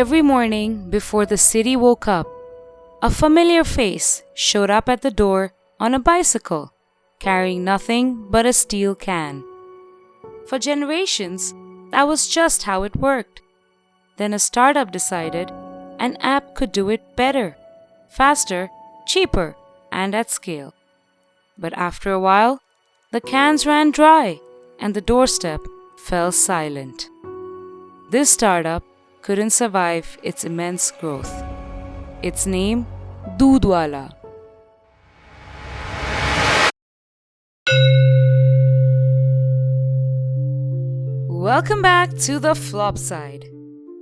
Every morning before the city woke up, a familiar face showed up at the door on a bicycle, carrying nothing but a steel can. For generations, that was just how it worked. Then a startup decided an app could do it better, faster, cheaper, and at scale. But after a while, the cans ran dry and the doorstep fell silent. This startup couldn't survive its immense growth. Its name, Doodhwala. Welcome back to The Flop Side,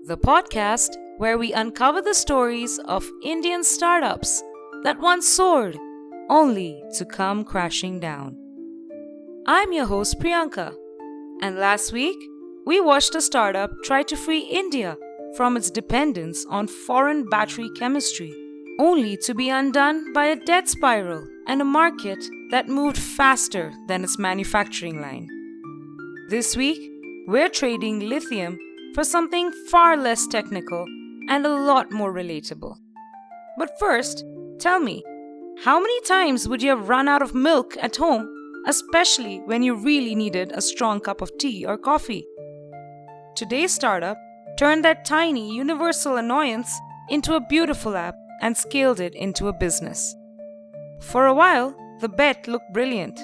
the podcast where we uncover the stories of Indian startups that once soared only to come crashing down. I'm your host Priyanka, and last week we watched a startup try to free India from its dependence on foreign battery chemistry, only to be undone by a death spiral and a market that moved faster than its manufacturing line. This week, we're trading lithium for something far less technical and a lot more relatable. But first, tell me, how many times would you have run out of milk at home, especially when you really needed a strong cup of tea or coffee? Today's startup turned that tiny universal annoyance into a beautiful app and scaled it into a business. For a while, the bet looked brilliant.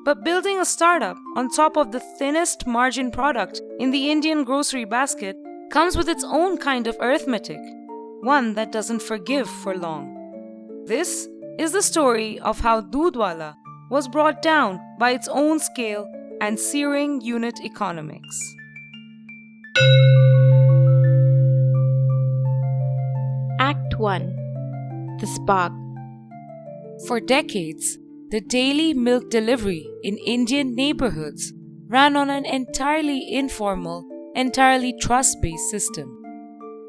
But building a startup on top of the thinnest margin product in the Indian grocery basket comes with its own kind of arithmetic, one that doesn't forgive for long. This is the story of how Doodhwala was brought down by its own scale and searing unit economics. Act 1. The Spark. For decades, the daily milk delivery in Indian neighborhoods ran on an entirely informal, entirely trust-based system.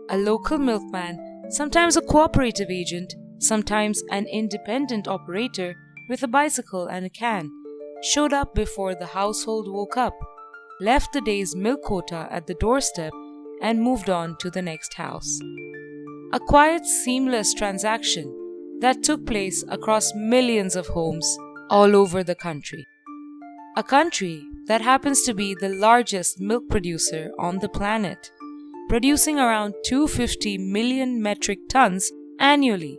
A local milkman, sometimes a cooperative agent, sometimes an independent operator with a bicycle and a can, showed up before the household woke up, left the day's milk quota at the doorstep, and moved on to the next house. A quiet, seamless transaction that took place across millions of homes all over the country. A country that happens to be the largest milk producer on the planet, producing around 250 million metric tons annually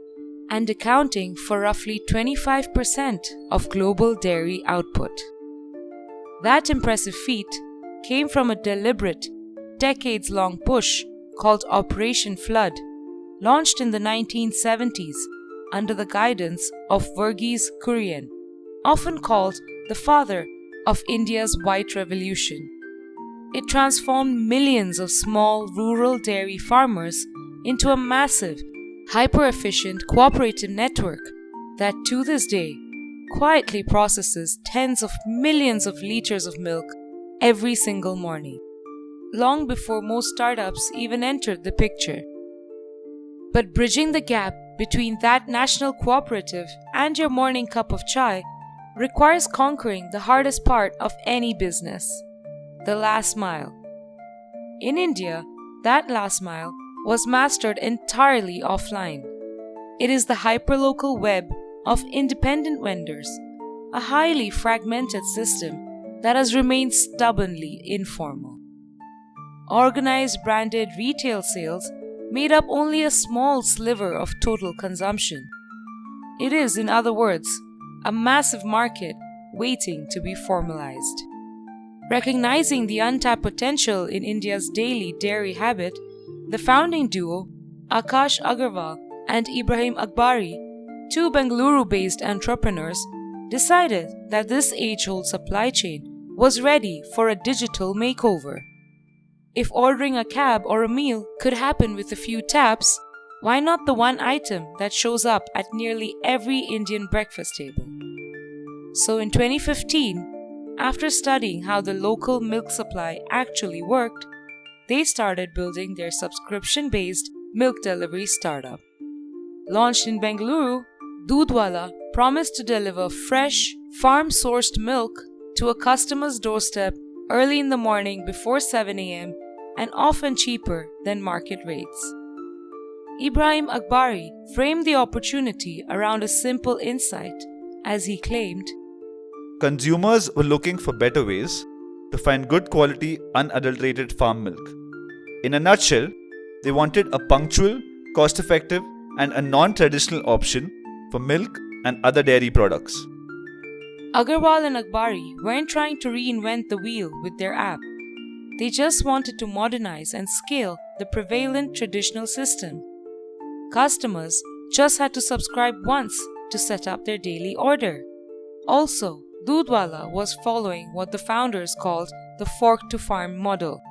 and accounting for roughly 25% of global dairy output. That impressive feat came from a deliberate, decades-long push called Operation Flood, launched in the 1970s under the guidance of 𝗧𝗵𝗲 𝗙𝗹ឆિ, often called the father of India's White Revolution. It transformed millions of small rural dairy farmers into a massive, hyper-efficient cooperative network that to this day quietly processes tens of millions of liters of milk every single morning, long before most startups even entered the picture. But bridging the gap between that national cooperative and your morning cup of chai requires conquering the hardest part of any business, the last mile. In India, that last mile was mastered entirely offline. It is the hyperlocal web of independent vendors, a highly fragmented system that has remained stubbornly informal. Organized branded retail sales made up only a small sliver of total consumption. It is, in other words, a massive market waiting to be formalized. Recognizing the untapped potential in India's daily dairy habit, the founding duo, Aakash Agarwal and Ibrahim Akbari, two Bengaluru-based entrepreneurs, decided that this age-old supply chain was ready for a digital makeover. If ordering a cab or a meal could happen with a few taps, why not the one item that shows up at nearly every Indian breakfast table? So in 2015, after studying how the local milk supply actually worked, they started building their subscription-based milk delivery startup. Launched in Bengaluru, Doodhwala promised to deliver fresh, farm-sourced milk to a customer's doorstep early in the morning before 7 a.m. and often cheaper than market rates. 𝗍𝗵 𝗙𝗏 framed the opportunity around a simple insight, as he claimed, consumers were looking for better ways to find good quality, unadulterated farm milk. In a nutshell, they wanted a punctual, cost-effective, and a non-traditional option for milk and other dairy products. Agarwal and 𝗙𝗏 weren't trying to reinvent the wheel with their app. They just wanted to modernize and scale the prevalent traditional system. Customers just had to subscribe once to set up their daily order. Also, Doodhwala was following what the founders called the fork-to-farm model,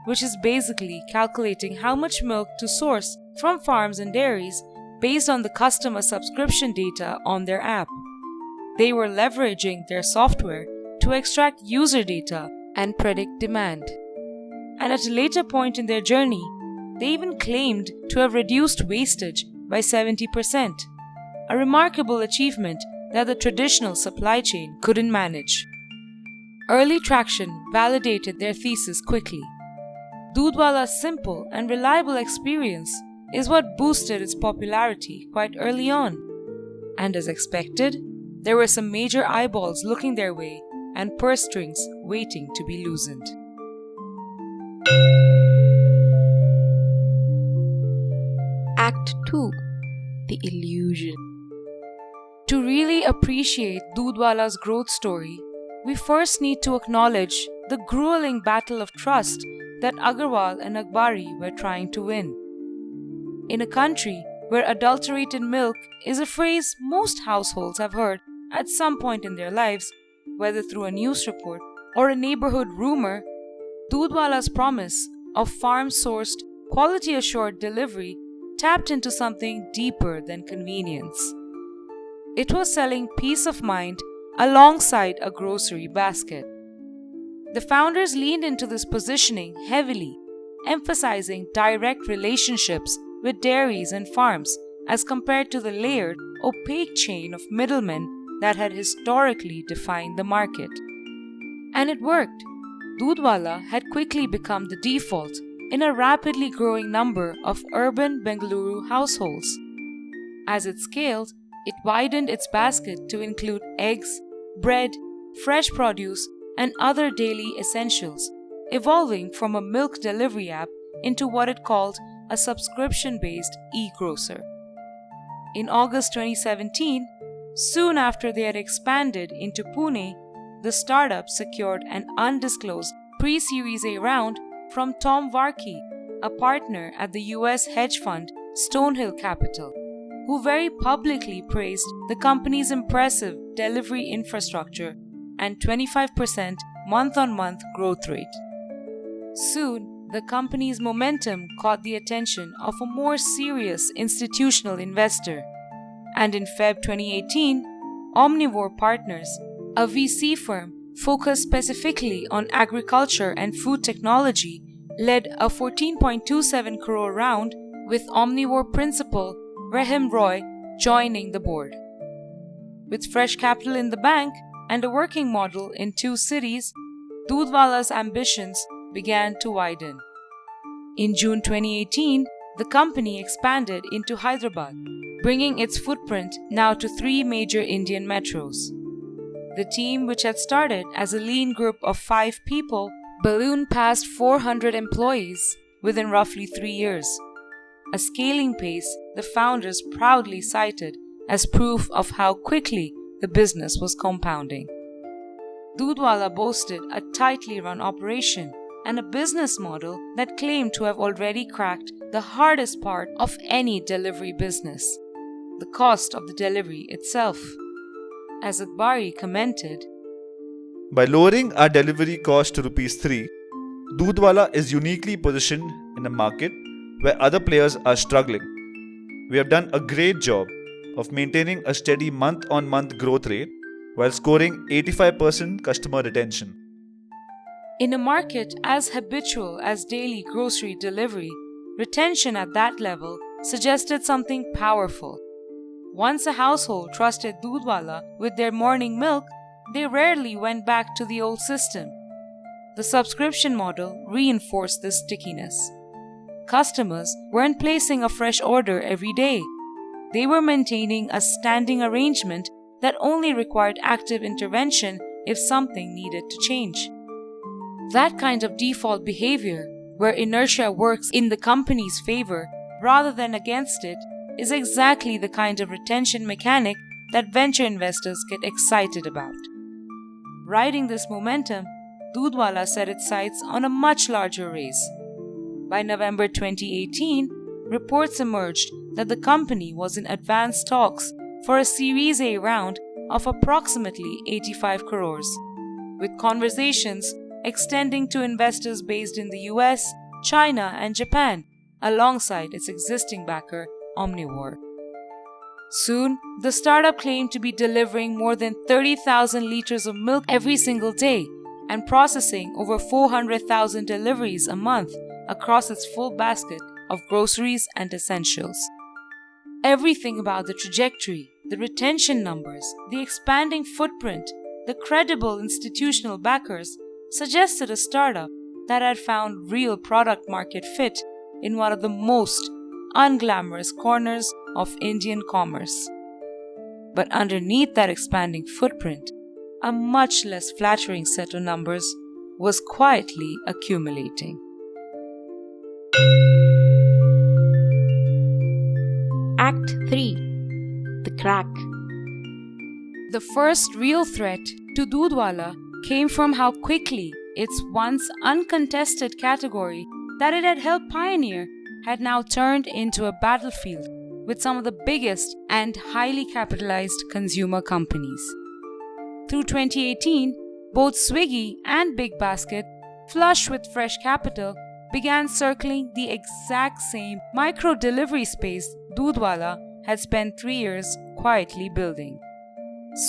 which is basically calculating how much milk to source from farms and dairies based on the customer subscription data on their app. They were leveraging their software to extract user data and predict demand. And at a later point in their journey, they even claimed to have reduced wastage by 70%, a remarkable achievement that the traditional supply chain couldn't manage. Early traction validated their thesis quickly. Doodhwala's simple and reliable experience is what boosted its popularity quite early on. And as expected, there were some major eyeballs looking their way and purse strings waiting to be loosened. Act 2. The Illusion. To really appreciate Doodhwala's growth story, we first need to acknowledge the grueling battle of trust that Agarwal and 𝗙𝗏 were trying to win. In a country where adulterated milk is a phrase most households have heard at some point in their lives, whether through a news report or a neighborhood rumor, Doodhwala's promise of farm-sourced, quality-assured delivery tapped into something deeper than convenience. It was selling peace of mind alongside a grocery basket. The founders leaned into this positioning heavily, emphasizing direct relationships with dairies and farms as compared to the layered, opaque chain of middlemen that had historically defined the market. And it worked. Doodhwala had quickly become the default in a rapidly growing number of urban Bengaluru households. As it scaled, it widened its basket to include eggs, bread, fresh produce, and other daily essentials, evolving from a milk delivery app into what it called a subscription-based e-grocer. In August 2017, soon after they had expanded into Pune, the startup secured an undisclosed pre-Series A round from 𝗏𝗵𝗙, a partner at the US hedge fund Stonehill Capital, who very publicly praised the company's impressive delivery infrastructure and 25% month-on-month growth rate. Soon, the company's momentum caught the attention of a more serious institutional investor, and in Feb 2018, Omnivore Partners, a VC firm focused specifically on agriculture and food technology, led a 14.27 crore round with Omnivore principal Rahim Roy joining the board. With fresh capital in the bank and a working model in 2 cities, Doodhwala's ambitions began to widen. In June 2018, the company expanded into Hyderabad, bringing its footprint now to 3 major Indian metros. The team, which had started as a lean group of 5 people, ballooned past 400 employees within roughly 3 years, a scaling pace the founders proudly cited as proof of how quickly the business was compounding. Doodhwala boasted a tightly run operation and a business model that claimed to have already cracked the hardest part of any delivery business, the cost of the delivery itself. As 𝗙𝗏 commented, By lowering our delivery cost to ₹3, Doodhwala is uniquely positioned in a market where other players are struggling. We have done a great job of maintaining a steady month-on-month growth rate while scoring 85% customer retention. In a market as habitual as daily grocery delivery, retention at that level suggested something powerful. Once a household trusted Doodhwala with their morning milk, they rarely went back to the old system. the subscription model reinforced this stickiness. Customers weren't placing a fresh order every day. They were maintaining a standing arrangement that only required active intervention if something needed to change. That kind of default behavior, where inertia works in the company's favor rather than against it, is exactly the kind of retention mechanic that venture investors get excited about. Riding this momentum, Doodhwala set its sights on a much larger race. By November 2018, reports emerged that the company was in advanced talks for a Series A round of approximately 85 crores, with conversations extending to investors based in the US, China, and Japan, alongside its existing backer, 𝗵𝗲. Soon, the startup claimed to be delivering more than 30,000 liters of milk every single day and processing over 400,000 deliveries a month across its full basket of groceries and essentials. Everything about the trajectory, the retention numbers, the expanding footprint, the credible institutional backers suggested a startup that had found real product market fit in one of the most unglamorous corners of Indian commerce. But underneath that expanding footprint, a much less flattering set of numbers was quietly accumulating. Act 3. The Crack. The first real threat to Doodhwala came from how quickly its once uncontested category that it had helped pioneer had now turned into a battlefield with some of the biggest and highly capitalized consumer companies. Through 2018, both Swiggy and Big Basket, flush with fresh capital, began circling the exact same micro-delivery space Doodhwala had spent 3 years quietly building.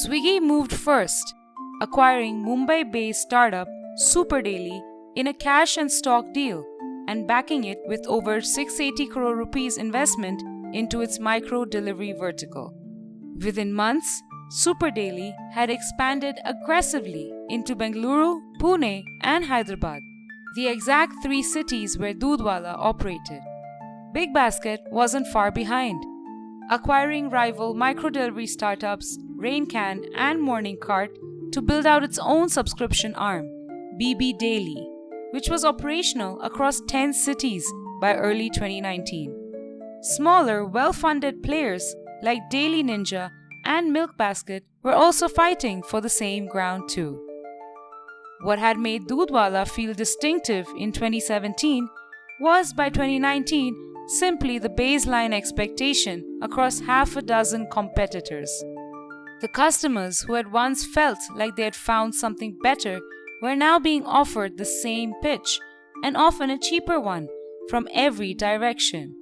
Swiggy moved first, acquiring Mumbai-based startup Super Daily in a cash and stock deal and backing it with over 680 crore rupees investment into its micro-delivery vertical. Within months, Super Daily had expanded aggressively into Bengaluru, Pune, and Hyderabad, the exact 3 cities where Doodhwala operated. Big Basket wasn't far behind, acquiring rival micro-delivery startups Raincan and Morning Cart to build out its own subscription arm, BB Daily, which was operational across 10 cities by early 2019. Smaller, well-funded players like Daily Ninja and Milk Basket were also fighting for the same ground too. What had made Doodhwala feel distinctive in 2017 was, by 2019, simply the baseline expectation across half a dozen competitors. The customers who had once felt like they had found something better were now being offered the same pitch, and often a cheaper one, from every direction.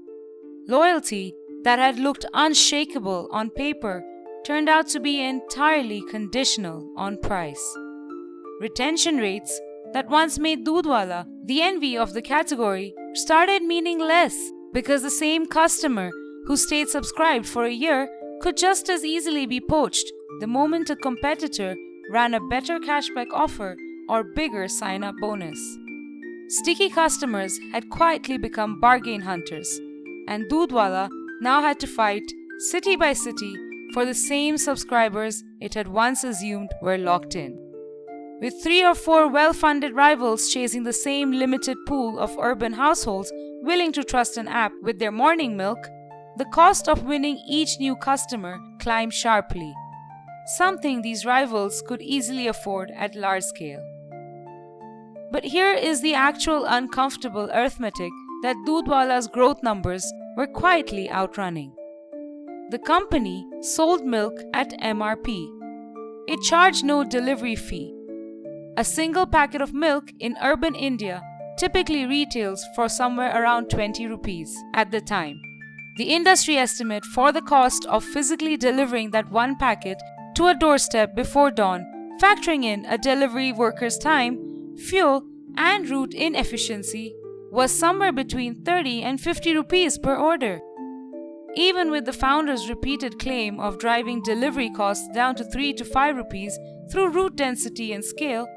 Loyalty that had looked unshakable on paper turned out to be entirely conditional on price. Retention rates that once made Doodhwala the envy of the category started meaning less, because the same customer who stayed subscribed for a year could just as easily be poached the moment a competitor ran a better cashback offer or bigger sign-up bonus. Sticky customers had quietly become bargain hunters, and Doodhwala now had to fight city by city for the same subscribers it had once assumed were locked in. With 3 or 4 well-funded rivals chasing the same limited pool of urban households willing to trust an app with their morning milk, the cost of winning each new customer climbed sharply, something these rivals could easily afford at large scale. But here is the actual uncomfortable arithmetic that Doodhwala's growth numbers were quietly outrunning. The company sold milk at MRP. It charged no delivery fee. A single packet of milk in urban India typically retails for somewhere around 20 rupees at the time. The industry estimate for the cost of physically delivering that one packet to a doorstep before dawn, factoring in a delivery worker's time, fuel, and route inefficiency, was somewhere between 30 and 50 rupees per order. Even with the founder's repeated claim of driving delivery costs down to 3 to 5 rupees through route density and scale,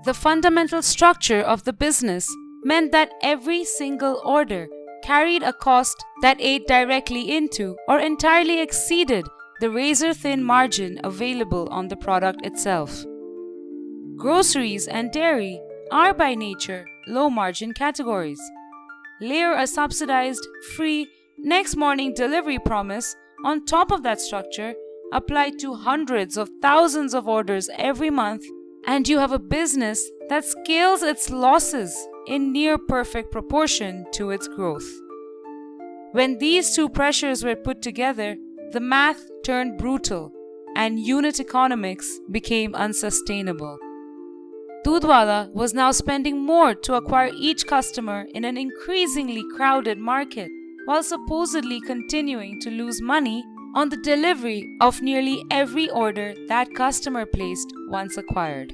The fundamental structure of the business meant that every single order carried a cost that ate directly into or entirely exceeded the razor-thin margin available on the product itself. Groceries and dairy are by nature low-margin categories. Layer a subsidized, free, next morning delivery promise on top of that structure, applied to hundreds of thousands of orders every month, and you have a business that scales its losses in near perfect proportion to its growth. When these two pressures were put together, the math turned brutal and unit economics became unsustainable. Doodhwala was now spending more to acquire each customer in an increasingly crowded market, while supposedly continuing to lose money on the delivery of nearly every order that customer placed once acquired.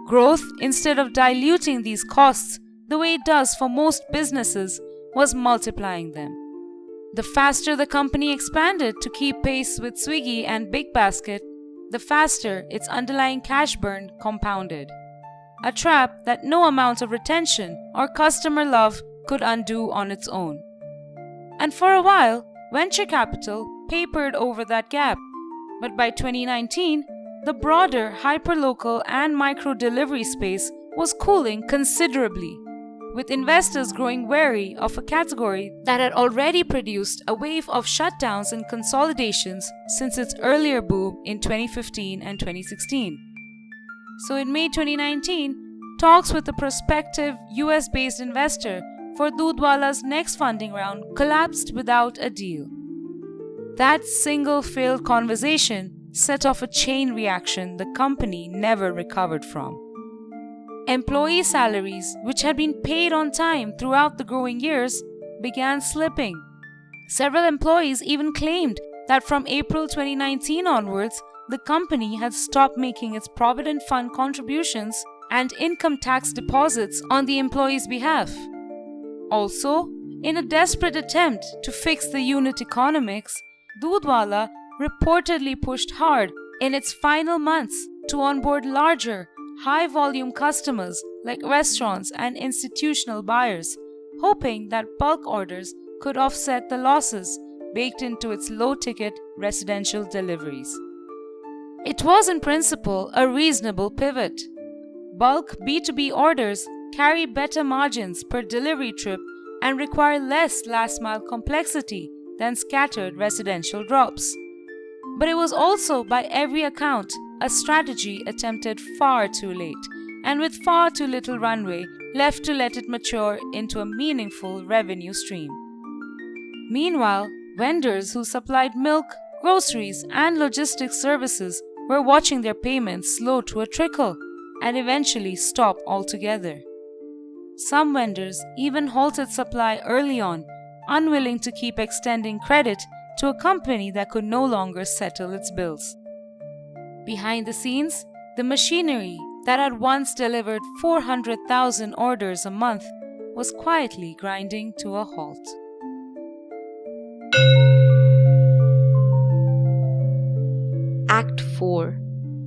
Growth, instead of diluting these costs the way it does for most businesses, was multiplying them. The faster the company expanded to keep pace with Swiggy and BigBasket, the faster its underlying cash burn compounded. A trap that no amount of retention or customer love could undo on its own. And for a while, venture capital papered over that gap. But by 2019, the broader hyperlocal and micro-delivery space was cooling considerably, with investors growing wary of a category that had already produced a wave of shutdowns and consolidations since its earlier boom in 2015 and 2016. So in May 2019, talks with a prospective US-based investor for Doodhwala's next funding round collapsed without a deal. That single failed conversation set off a chain reaction the company never recovered from. Employee salaries, which had been paid on time throughout the growing years, began slipping. Several employees even claimed that from April 2019 onwards, the company had stopped making its provident fund contributions and income tax deposits on the employees' behalf. Also, in a desperate attempt to fix the unit economics, Doodhwala reportedly pushed hard in its final months to onboard larger, high-volume customers like restaurants and institutional buyers, hoping that bulk orders could offset the losses baked into its low-ticket residential deliveries. It was in principle a reasonable pivot. Bulk B2B orders carry better margins per delivery trip and require less last-mile complexity than scattered residential drops. But it was also, by every account, a strategy attempted far too late and with far too little runway left to let it mature into a meaningful revenue stream. Meanwhile, vendors who supplied milk, groceries, and logistics services were watching their payments slow to a trickle and eventually stop altogether. Some vendors even halted supply early on, unwilling to keep extending credit to a company that could no longer settle its bills. Behind the scenes, the machinery that had once delivered 400,000 orders a month was quietly grinding to a halt. Act 4.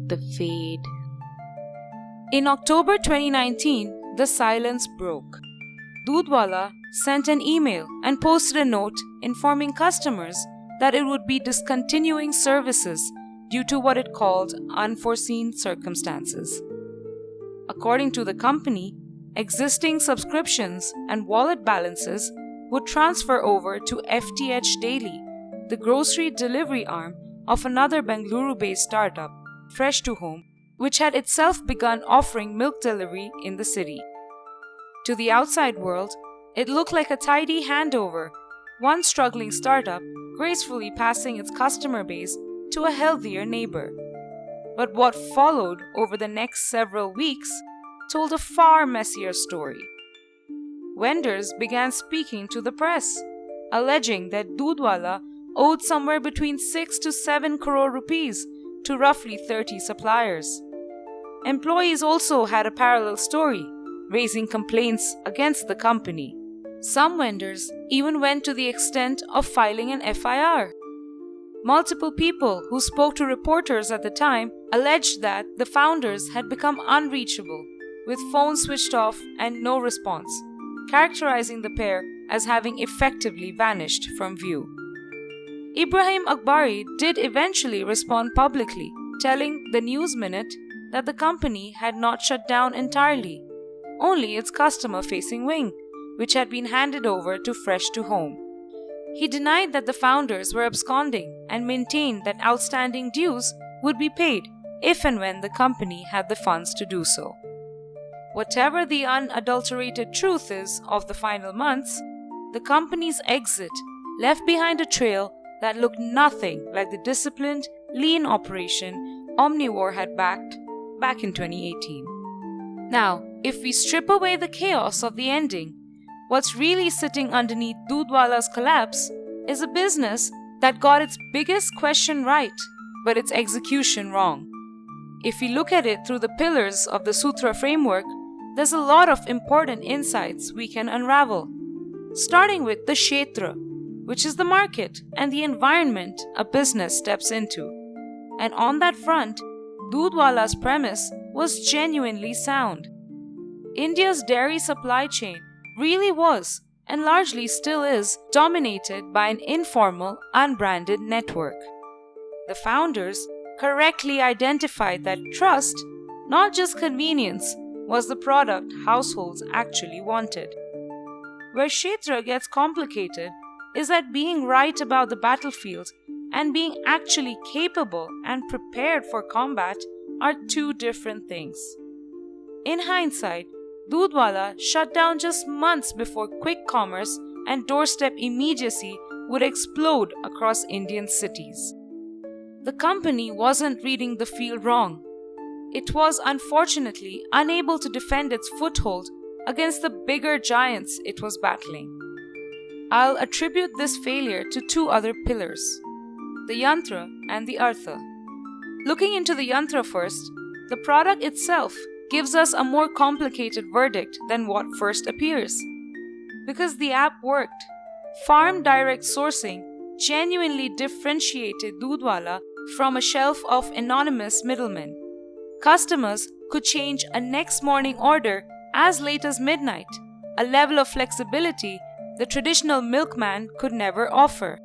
The Fade. In October 2019, the silence broke. Doodhwala sent an email and posted a note informing customers that it would be discontinuing services due to what it called unforeseen circumstances. According to the company, existing subscriptions and wallet balances would transfer over to FTH Daily, the grocery delivery arm of another Bengaluru-based startup, Fresh to Home, which had itself begun offering milk delivery in the city. To the outside world, it looked like a tidy handover, one struggling startup gracefully passing its customer base to a healthier neighbor. But what followed over the next several weeks told a far messier story. Vendors began speaking to the press, alleging that Doodhwala owed somewhere between 6 to 7 crore rupees to roughly 30 suppliers. Employees also had a parallel story, raising complaints against the company. Some vendors even went to the extent of filing an FIR. Multiple people who spoke to reporters at the time alleged that the founders had become unreachable, with phones switched off and no response, characterizing the pair as having effectively vanished from view. 𝗵𝗲 did eventually respond publicly, telling the News Minute that the company had not shut down entirely, only its customer-facing wing, which had been handed over to Fresh to Home. He denied that the founders were absconding and maintained that outstanding dues would be paid if and when the company had the funds to do so. Whatever the unadulterated truth is of the final months, the company's exit left behind a trail that looked nothing like the disciplined, lean operation 𝗵𝗲 had backed back in 2018. Now, if we strip away the chaos of the ending, what's really sitting underneath Doodhwala's collapse is a business that got its biggest question right, but its execution wrong. If we look at it through the pillars of the Sutra framework, there's a lot of important insights we can unravel. Starting with the kshetra, which is the market and the environment a business steps into. And on that front, Doodhwala's premise was genuinely sound. India's dairy supply chain really was, and largely still is, dominated by an informal, unbranded network. The founders correctly identified that trust, not just convenience, was the product households actually wanted. Where kshetra gets complicated is that being right about the battlefield and being actually capable and prepared for combat are two different things. In hindsight, Doodhwala shut down just months before quick commerce and doorstep immediacy would explode across Indian cities. The company wasn't reading the field wrong. It was unfortunately unable to defend its foothold against the bigger giants it was battling. I'll attribute this failure to two other pillars, the yantra and the artha. Looking into the yantra first, the product itself gives us a more complicated verdict than what first appears. Because the app worked, farm direct sourcing genuinely differentiated Doodhwala from a shelf of anonymous middlemen. Customers could change a next morning order as late as midnight, a level of flexibility the traditional milkman could never offer.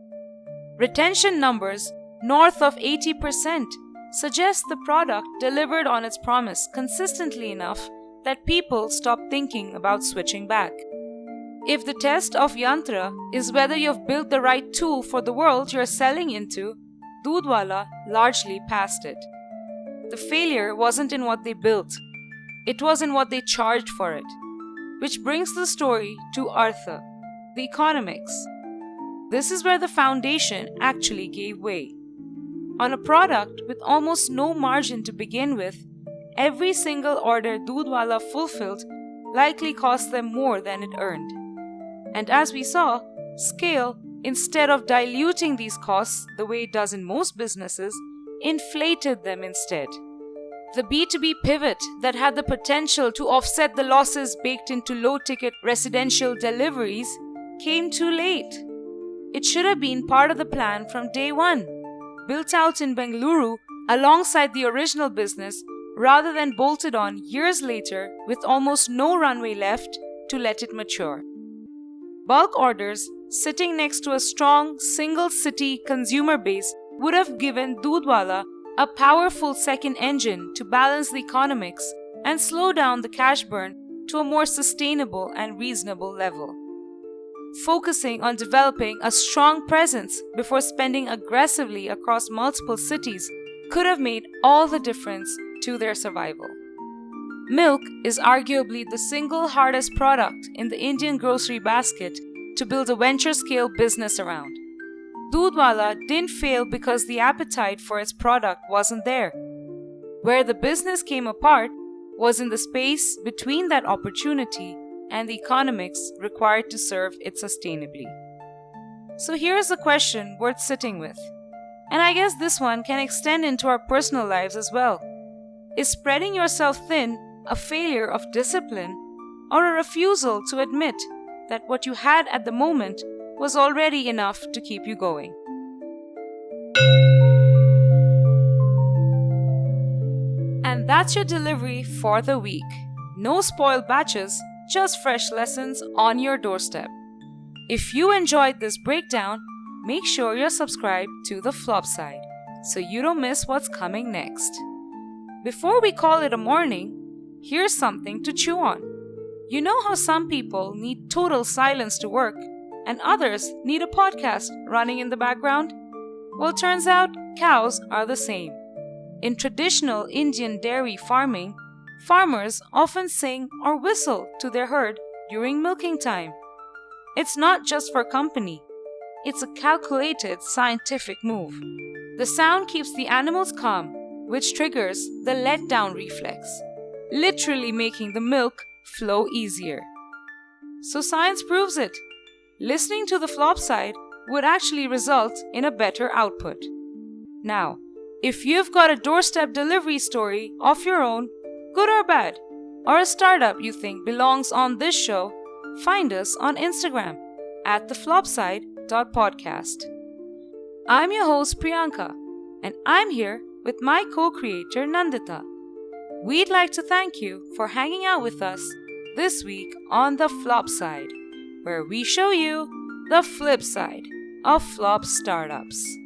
Retention numbers north of 80% suggest the product delivered on its promise consistently enough that people stop thinking about switching back. If the test of yantra is whether you've built the right tool for the world you're selling into, Doodhwala largely passed it. The failure wasn't in what they built, it was in what they charged for it. Which brings the story to artha, the economics. This is where the foundation actually gave way. On a product with almost no margin to begin with, every single order Doodhwala fulfilled likely cost them more than it earned. And as we saw, scale, instead of diluting these costs the way it does in most businesses, inflated them instead. The B2B pivot that had the potential to offset the losses baked into low-ticket residential deliveries came too late. It should have been part of the plan from day one, built out in Bengaluru alongside the original business rather than bolted on years later with almost no runway left to let it mature. Bulk orders sitting next to a strong single-city consumer base would have given Doodhwala a powerful second engine to balance the economics and slow down the cash burn to a more sustainable and reasonable level. Focusing on developing a strong presence before spending aggressively across multiple cities could have made all the difference to their survival. Milk is arguably the single hardest product in the Indian grocery basket to build a venture-scale business around. Doodhwala didn't fail because the appetite for its product wasn't there. Where the business came apart was in the space between that opportunity and the economics required to serve it sustainably. So here's a question worth sitting with. And I guess this one can extend into our personal lives as well. Is spreading yourself thin a failure of discipline or a refusal to admit that what you had at the moment was already enough to keep you going? And that's your delivery for the week. No spoiled batches, just fresh lessons on your doorstep. If you enjoyed this breakdown, make sure you're subscribed to the Flop Side so you don't miss what's coming next. Before we call it a morning, here's something to chew on. You know how some people need total silence to work and others need a podcast running in the background? Well, turns out cows are the same. In traditional Indian dairy farming, farmers often sing or whistle to their herd during milking time. It's not just for company. It's a calculated scientific move. The sound keeps the animals calm, which triggers the letdown reflex, literally making the milk flow easier. So science proves it. Listening to the flop side would actually result in a better output. Now, if you've got a doorstep delivery story of your own, good or bad, or a startup you think belongs on this show, find us on Instagram at theflopside.podcast. I'm your host Priyanka, and I'm here with my co-creator Nandita. We'd like to thank you for hanging out with us this week on The Flop Side, where we show you the flip side of flop startups.